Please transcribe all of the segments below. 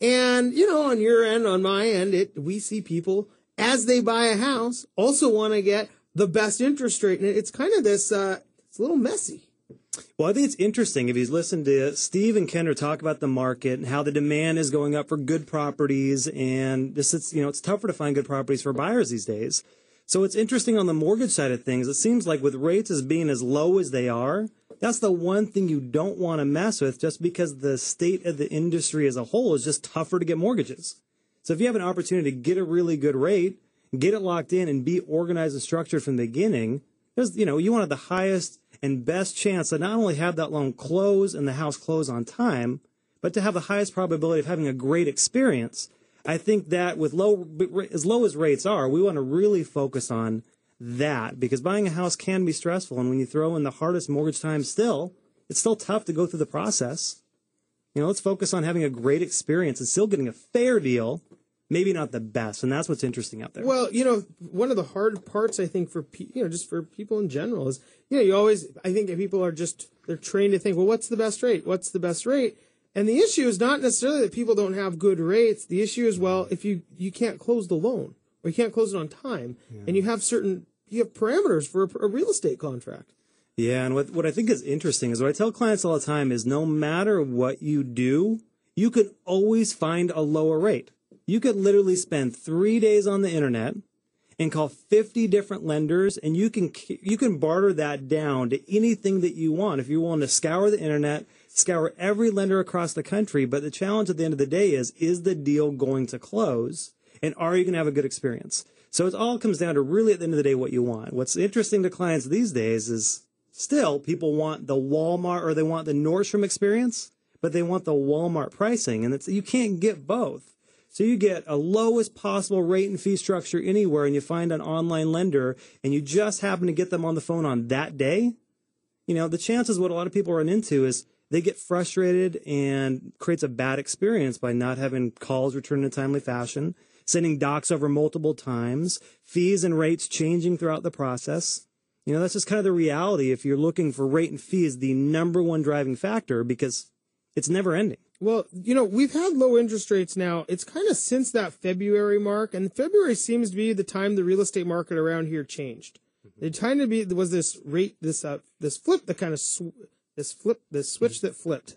And, you know, on your end, on my end, we see people, as they buy a house, also want to get the best interest rate. And it's kind of this, it's a little messy. Well, I think it's interesting if he's listened to Steve and Kendra talk about the market and how the demand is going up for good properties. And this is, you know, it's tougher to find good properties for buyers these days. So it's interesting on the mortgage side of things. It seems like with rates as being as low as they are, that's the one thing you don't want to mess with, just because the state of the industry as a whole is just tougher to get mortgages. So if you have an opportunity to get a really good rate, get it locked in, and be organized and structured from the beginning, because, you know, you want the highest and best chance to not only have that loan close and the house close on time, but to have the highest probability of having a great experience. I think that with as low as rates are, we want to really focus on that, because buying a house can be stressful. And when you throw in the hardest mortgage time it's still tough to go through the process. You know, let's focus on having a great experience and still getting a fair deal, maybe not the best. And that's what's interesting out there. Well, you know, one of the hard parts, I think, for, you know, just for people in general is, you know, I think people are they're trained to think, well, what's the best rate? What's the best rate? And the issue is not necessarily that people don't have good rates. The issue is, well, if you can't close the loan, or you can't close it on time, and you have parameters for a real estate contract. Yeah, and what I think is interesting is what I tell clients all the time is no matter what you do, you could always find a lower rate. You could literally spend 3 days on the internet and call 50 different lenders, and you can barter that down to anything that you want. If you're willing to scour the internet, scour every lender across the country, but the challenge at the end of the day is the deal going to close, and are you going to have a good experience? So it all comes down to really at the end of the day what you want. What's interesting to clients these days is still people want the Walmart or they want the Nordstrom experience, but they want the Walmart pricing, and you can't get both. So you get a lowest possible rate and fee structure anywhere, and you find an online lender, and you just happen to get them on the phone on that day. You know, the chances what a lot of people run into is they get frustrated and creates a bad experience by not having calls returned in a timely fashion, sending docs over multiple times, fees and rates changing throughout the process. You know, that's just kind of the reality if you're looking for rate and fee as the number one driving factor, because it's never ending. Well, you know, we've had low interest rates now. It's kind of since that February mark, and February seems to be the time the real estate market around here changed. It kind of was this rate, this flip that kind of this switch that flipped.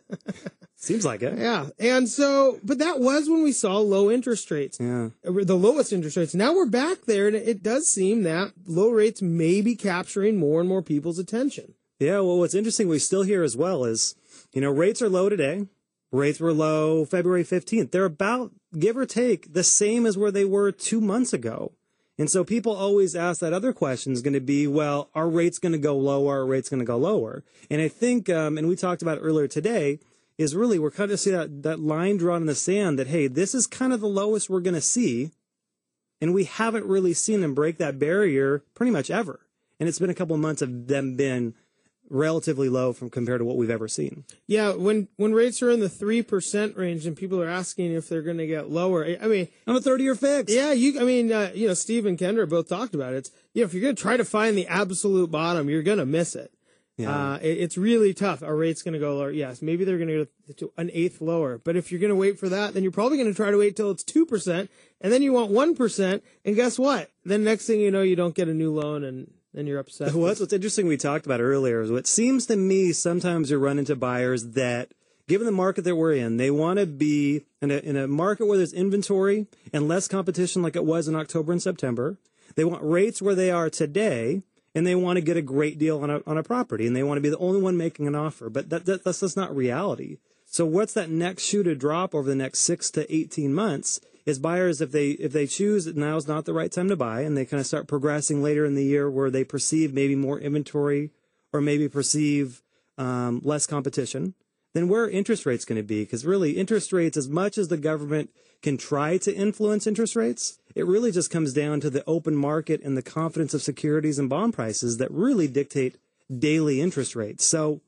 Seems like it. Yeah. And so, but that was when we saw low interest rates. Yeah. The lowest interest rates. Now we're back there, and it does seem that low rates may be capturing more and more people's attention. Yeah. Well, what's interesting we still hear as well is, you know, rates are low today. Rates were low February 15th. They're about, give or take, the same as where they were 2 months ago. And so people always ask that other question is going to be, well, are rates going to go lower? Are rates going to go lower? And I think, and we talked about it earlier today, is really we're kind of see that line drawn in the sand that, hey, this is kind of the lowest we're going to see. And we haven't really seen them break that barrier pretty much ever. And it's been a couple of months of them being relatively low compared to what we've ever seen. Yeah, when rates are in the 3% range and people are asking if they're going to get lower, I mean, on a 30-year fix. Yeah, you know, Steve and Kendra both talked about it. It's, you know, if you're going to try to find the absolute bottom, you're going to miss it. Yeah. It's really tough. Our rate's going to go lower. Yes, maybe they're going to go to an eighth lower. But if you're going to wait for that, then you're probably going to try to wait till it's 2%, and then you want 1%, and guess what? Then next thing you know, you don't get a new loan, and then you're upset. Well, that's what's interesting we talked about earlier is what seems to me sometimes you run into buyers that, given the market that we're in, they want to be in a market where there's inventory and less competition like it was in October and September. They want rates where they are today, and they want to get a great deal on a property, and they want to be the only one making an offer. But that's just not reality. So what's that next shoe to drop over the next 6 to 18 months is buyers, if they choose that now's not the right time to buy, and they kind of start progressing later in the year where they perceive maybe more inventory or maybe perceive less competition, then where are interest rates going to be? Because really interest rates, as much as the government can try to influence interest rates, it really just comes down to the open market and the confidence of securities and bond prices that really dictate daily interest rates. So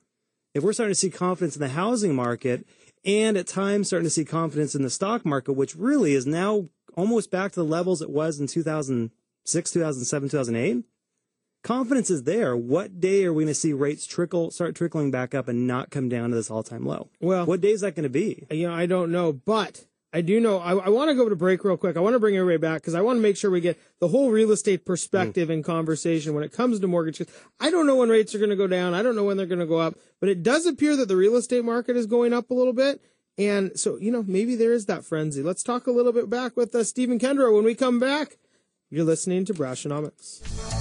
if we're starting to see confidence in the housing market and at times starting to see confidence in the stock market, which really is now almost back to the levels it was in 2006, 2007, 2008, confidence is there. What day are we going to see rates start trickling back up and not come down to this all-time low? Well, what day is that going to be? You know, I don't know, but I do know. I want to go to break real quick. I want to bring everybody back because I want to make sure we get the whole real estate perspective and conversation when it comes to mortgage. I don't know when rates are going to go down. I don't know when they're going to go up, but it does appear that the real estate market is going up a little bit. And so, maybe there is that frenzy. Let's talk a little bit back with Stephen Kendra when we come back. You're listening to Brashenomics.